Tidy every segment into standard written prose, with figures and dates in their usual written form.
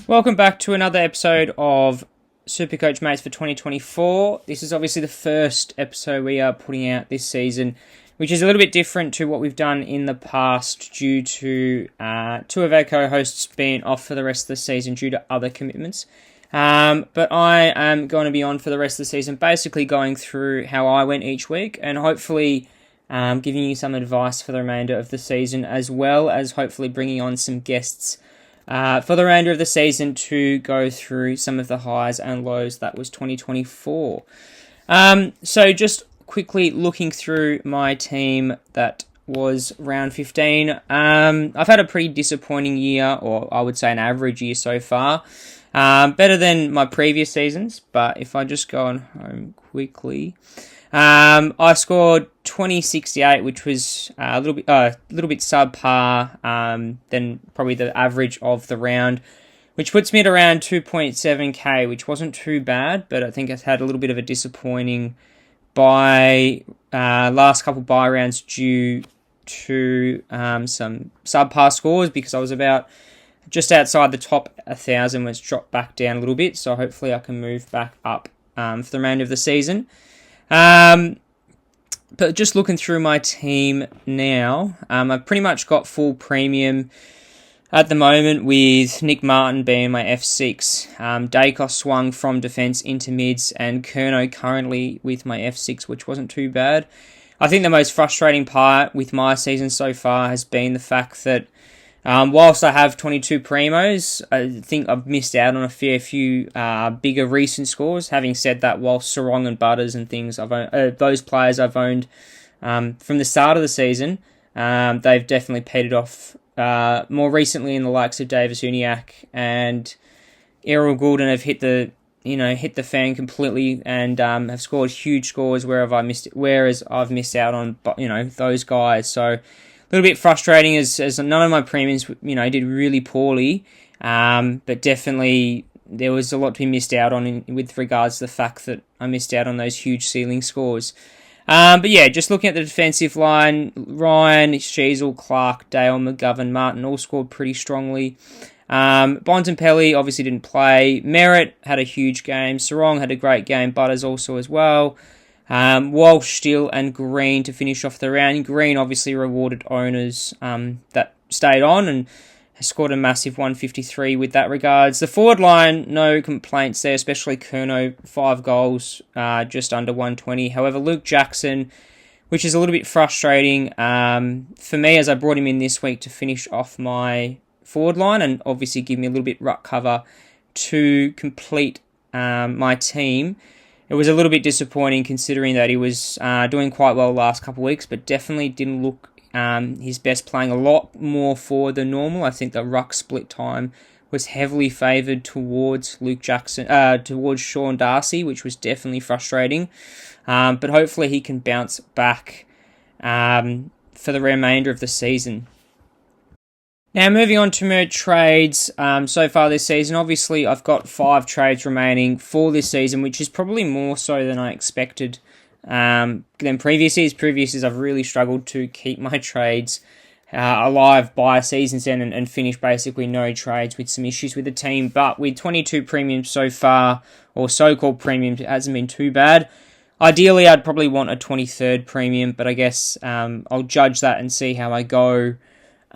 Welcome back to another episode of Supercoach Mates for 2024. This is obviously the first episode we are putting out this season, which is a little bit different to what we've done in the past due to two of our co-hosts being off for the rest of the season due to other commitments. But I am going to be on for the rest of the season, basically going through how I went each week and hopefully giving you some advice for the remainder of the season, as well as hopefully bringing on some guests for the remainder of the season to go through some of the highs and lows that was 2024. So just quickly looking through my team that was round 15. I've had a pretty disappointing year, or I would say an average year so far. Better than my previous seasons, but if I just go on home quickly, I scored 2068, which was a little bit subpar than probably the average of the round, which puts me at around 2.7k, which wasn't too bad, but I think I've had a little bit of a disappointing last couple bye rounds due to some subpar scores because I was about just outside the top 1,000, was dropped back down a little bit, so hopefully I can move back up for the remainder of the season. But just looking through my team now, I've pretty much got full premium at the moment with Nick Martin being my F6. Dacos swung from defence into mids, and Curnow currently with my F6, which wasn't too bad. I think the most frustrating part with my season so far has been the fact that whilst I have 22 primos, I think I've missed out on a fair few bigger recent scores. Having said that, whilst Sarong and Butters and things, those players I've owned from the start of the season, they've definitely petered off. More recently, in the likes of Davis Uniacke and Errol Goulden have hit the fan completely and have scored huge scores whereas I've missed out on those guys. So a little bit frustrating as none of my premiums, did really poorly. But definitely there was a lot to be missed out on with regards to the fact that I missed out on those huge ceiling scores. But yeah, just looking at the defensive line, Ryan, Sheasel, Clark, Dale, McGovern, Martin all scored pretty strongly. Bontempelli obviously didn't play. Merritt had a huge game. Sarong had a great game. Butters also as well. Walsh, Steele, and Green to finish off the round. Green obviously rewarded owners that stayed on and has scored a massive 153 with that regards. The forward line, no complaints there, especially Curnow, 5 goals, just under 120. However, Luke Jackson, which is a little bit frustrating for me as I brought him in this week to finish off my forward line and obviously give me a little bit ruck cover to complete my team. It was a little bit disappointing considering that he was doing quite well the last couple of weeks, but definitely didn't look his best, playing a lot more forward than normal. I think the ruck split time was heavily favoured towards Luke Jackson, towards Sean Darcy, which was definitely frustrating. But hopefully he can bounce back for the remainder of the season. Now, moving on to my trades so far this season. Obviously, I've got 5 trades remaining for this season, which is probably more so than I expected than previous years. Previous years, I've really struggled to keep my trades alive by season's end and finish basically no trades with some issues with the team. But with 22 premiums so far, or so-called premiums, it hasn't been too bad. Ideally, I'd probably want a 23rd premium, but I guess I'll judge that and see how I go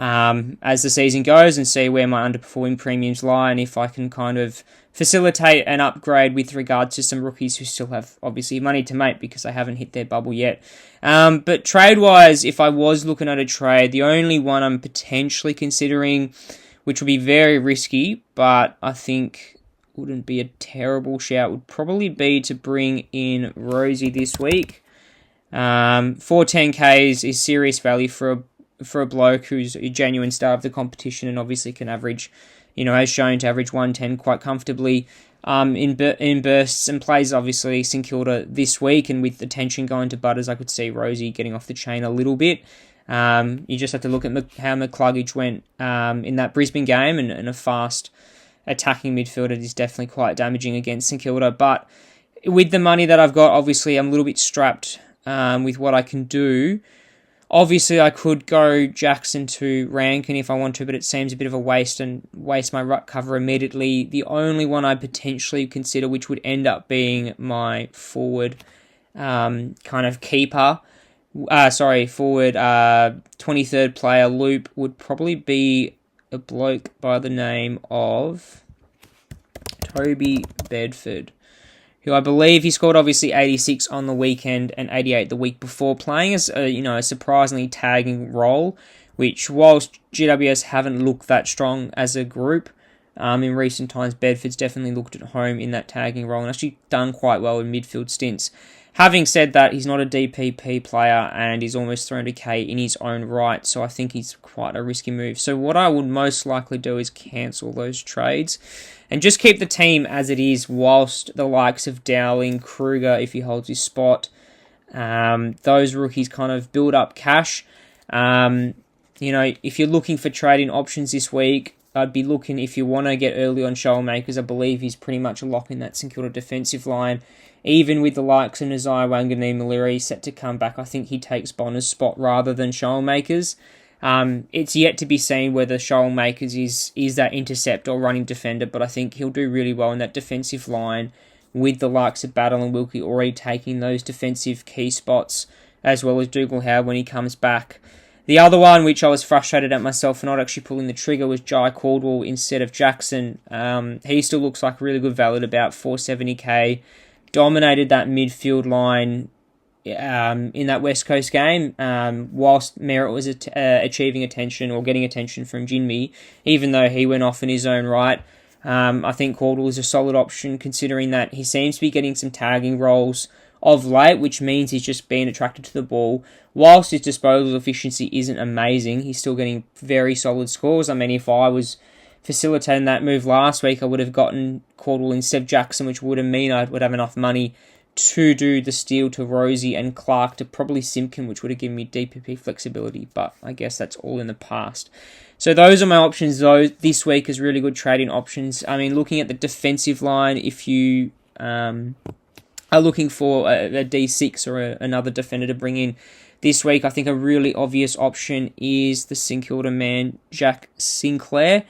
as the season goes and see where my underperforming premiums lie and if I can kind of facilitate an upgrade with regard to some rookies who still have obviously money to make because they haven't hit their bubble yet. But trade-wise, if I was looking at a trade, the only one I'm potentially considering, which would be very risky, but I think wouldn't be a terrible shout, would probably be to bring in Rosie this week. 410k is serious value for a bloke who's a genuine star of the competition and obviously can average, has shown to average 110 quite comfortably in bursts and plays obviously St Kilda this week, and with the tension going to Butters, I could see Rosie getting off the chain a little bit. You just have to look at how McCluggage went in that Brisbane game, and a fast attacking midfielder is definitely quite damaging against St Kilda. But with the money that I've got, obviously I'm a little bit strapped with what I can do. Obviously, I could go Jackson to Rankin if I want to, but it seems a bit of a waste and waste my ruck cover immediately. The only one I potentially consider, which would end up being my forward kind of keeper, forward 23rd player loop, would probably be a bloke by the name of Toby Bedford, who I believe he scored obviously 86 on the weekend and 88 the week before, playing as a surprisingly tagging role, which whilst GWS haven't looked that strong as a group in recent times, Bedford's definitely looked at home in that tagging role and actually done quite well in midfield stints. Having said that, he's not a DPP player and he's almost 300k in his own right, so I think he's quite a risky move. So what I would most likely do is cancel those trades and just keep the team as it is, whilst the likes of Dowling, Kruger, if he holds his spot, those rookies kind of build up cash. If you're looking for trading options this week, I'd be looking, if you want to get early on Shoalmakers, I believe he's pretty much a lock in that St Kilda defensive line. Even with the likes of Nazai Wanganeen-Maliri set to come back, I think he takes Bonner's spot rather than Shoalmakers. It's yet to be seen whether Shoalmakers is that intercept or running defender, but I think he'll do really well in that defensive line with the likes of Battle and Wilkie already taking those defensive key spots, as well as Dougal Howard when he comes back. The other one, which I was frustrated at myself for not actually pulling the trigger, was Jai Caldwell instead of Jackson. He still looks like really good value at about 470k. Dominated that midfield line in that West Coast game, whilst Merritt was achieving attention or getting attention from Jinmi, even though he went off in his own right. I think Caldwell is a solid option, considering that he seems to be getting some tagging roles of late, which means he's just being attracted to the ball. Whilst his disposal efficiency isn't amazing, he's still getting very solid scores. I mean, if I was facilitating that move last week, I would have gotten Caldwell instead of Jackson, which would have mean I would have enough money to do the steal to Rosie and Clark to probably Simpkin, which would have given me DPP flexibility, but I guess that's all in the past. So those are my options, though, this week as really good trading options. I mean, looking at the defensive line, if you are looking for a D6 or another defender to bring in this week, I think a really obvious option is the St Kilda man, Jack Sinclair.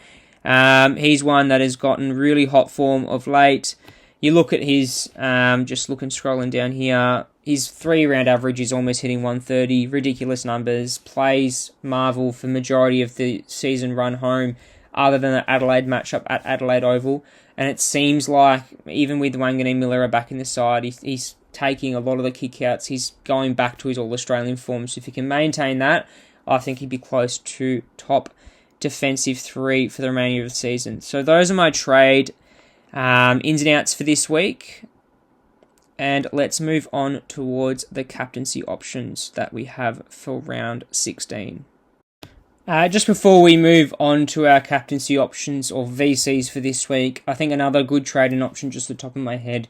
He's one that has gotten really hot form of late. You look at his, scrolling down here, his 3-round average is almost hitting 130, ridiculous numbers, plays Marvel for the majority of the season run home, other than the Adelaide matchup at Adelaide Oval, and it seems like, even with Wanganeen-Maliri back in the side, he's taking a lot of the kickouts, he's going back to his All-Australian form, so if he can maintain that, I think he'd be close to top defensive 3 for the remainder of the season. So those are my trade ins and outs for this week, and let's move on towards the captaincy options that we have for round 16. Just before we move on to our captaincy options or VCs for this week, I think another good trading option, just the top of my head,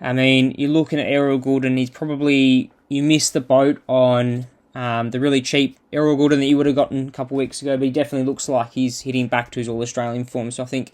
I mean, you're looking at Errol Goulden, you missed the boat on the really cheap Errol Goulden that you would have gotten a couple of weeks ago, but he definitely looks like he's hitting back to his All-Australian form. So I think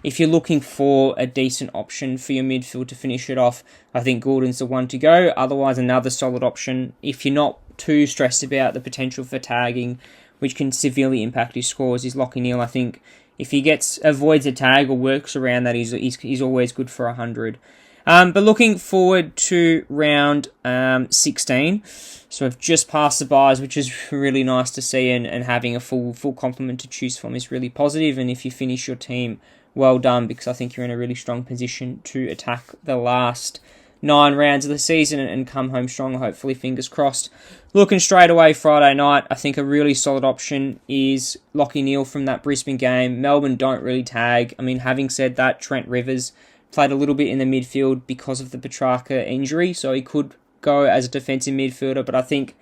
if you're looking for a decent option for your midfield to finish it off, I think Goulden's the one to go. Otherwise, another solid option, if you're not too stressed about the potential for tagging, which can severely impact his scores, is Lachie Neale. I think if he avoids a tag or works around that, he's always good for 100. But looking forward to round 16, so I've just passed the buys, which is really nice to see, and having a full complement to choose from is really positive. And if you finish your team, well done, because I think you're in a really strong position to attack the last 9 rounds of the season and come home strong, hopefully, fingers crossed. Looking straight away Friday night, I think a really solid option is Lachie Neale from that Brisbane game. Melbourne don't really tag. I mean, having said that, Trent Rivers played a little bit in the midfield because of the Petrarca injury, so he could go as a defensive midfielder, but I think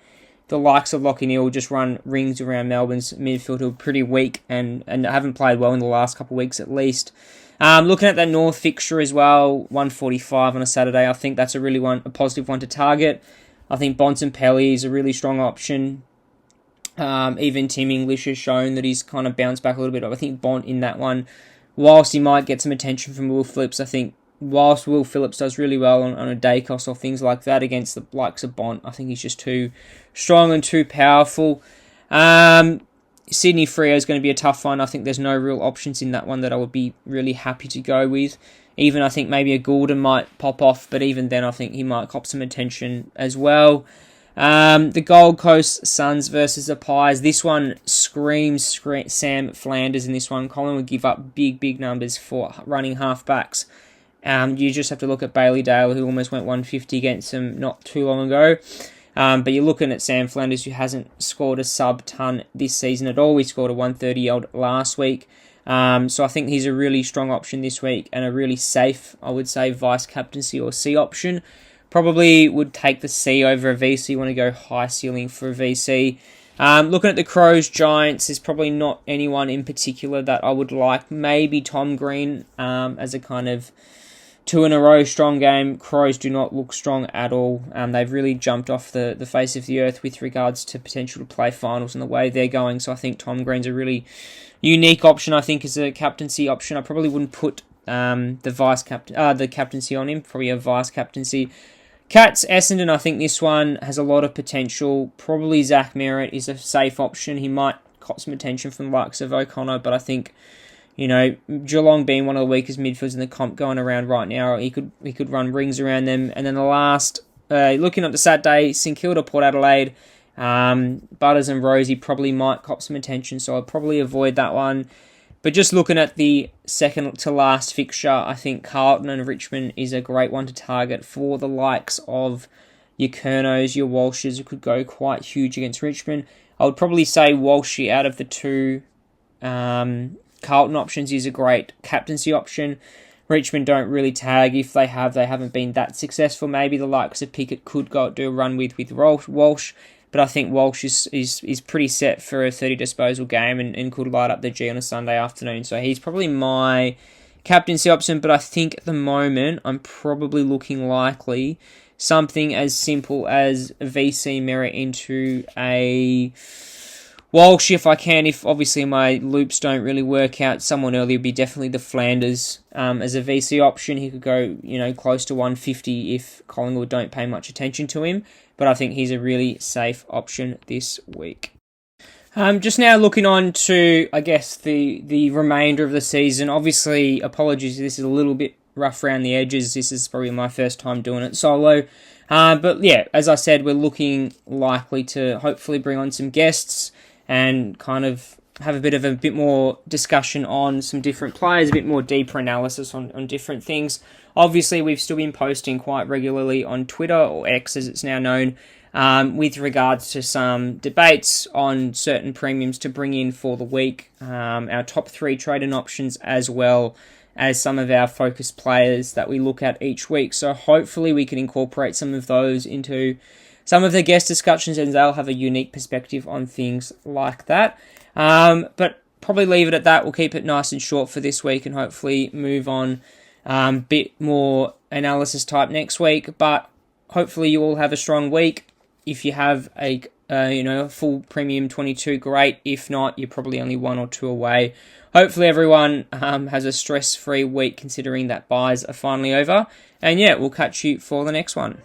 the likes of Lachie Neale will just run rings around Melbourne's midfield, who are pretty weak and haven't played well in the last couple of weeks at least. Looking at that North fixture as well, 145 on a Saturday, I think that's a positive one to target. I think Bontempelli is a really strong option. Even Tim English has shown that he's kind of bounced back a little bit. I think Bont in that one, whilst he might get some attention from Will Phillips, I think whilst Will Phillips does really well on a Dacos or things like that against the likes of Bont, I think he's just too strong and too powerful. Sydney Freo is going to be a tough one. I think there's no real options in that one that I would be really happy to go with. Even I think maybe a Goulden might pop off, but even then I think he might cop some attention as well. The Gold Coast Suns versus the Pies. This one screams Sam Flanders in this one. Collingwood would give up big numbers for running halfbacks. You just have to look at Bailey Dale, who almost went 150 against them not too long ago. But you're looking at Sam Flanders, who hasn't scored a sub-ton this season at all. He scored a 130-odd last week. So I think he's a really strong option this week and a really safe, I would say, vice-captaincy or C option. Probably would take the C over a VC. You want to go high ceiling for a VC. Looking at the Crows Giants, there's probably not anyone in particular that I would like. Maybe Tom Green as a kind of 2 in a row strong game. Crows do not look strong at all. They've really jumped off the face of the earth with regards to potential to play finals and the way they're going. So I think Tom Green's a really unique option. I think as a captaincy option, I probably wouldn't put the captaincy on him. Probably a vice captaincy. Cats, Essendon, I think this one has a lot of potential. Probably Zach Merritt is a safe option. He might cop some attention from the likes of O'Connor, but I think, Geelong being one of the weakest midfielders in the comp going around right now, he could run rings around them. And then the last, looking at the Saturday, St Kilda, Port Adelaide, Butters and Rosie probably might cop some attention, so I'll probably avoid that one. But just looking at the second to last fixture, I think Carlton and Richmond is a great one to target for the likes of your Kernos, your Walshes, who could go quite huge against Richmond. I would probably say Walshy out of the two Carlton options is a great captaincy option. Richmond don't really tag. If they haven't been that successful. Maybe the likes of Pickett could go do a run with Walsh. But I think Walsh is pretty set for a 30 disposal game and could light up the G on a Sunday afternoon. So he's probably my captaincy option. But I think at the moment, I'm probably looking likely something as simple as a VC Merritt into a Walsh if I can. If obviously my loops don't really work out, someone earlier would be definitely the Flanders as a VC option. He could go close to 150 if Collingwood don't pay much attention to him. But I think he's a really safe option this week. Just now looking on to, I guess, the remainder of the season. Obviously, apologies, this is a little bit rough around the edges. This is probably my first time doing it solo. But yeah, as I said, we're looking likely to hopefully bring on some guests and kind of have a bit more discussion on some different players, a bit more deeper analysis on different things. Obviously, we've still been posting quite regularly on Twitter, or X as it's now known, with regards to some debates on certain premiums to bring in for the week, our top 3 trading options, as well as some of our focus players that we look at each week. So hopefully we can incorporate some of those into some of the guest discussions, and they'll have a unique perspective on things like that. But probably leave it at that. We'll keep it nice and short for this week and hopefully move on bit more analysis type next week. But hopefully you all have a strong week. If you have a full premium 22, great. If not, you're probably only 1 or 2 away. Hopefully everyone has a stress-free week considering that buys are finally over. And yeah, we'll catch you for the next one.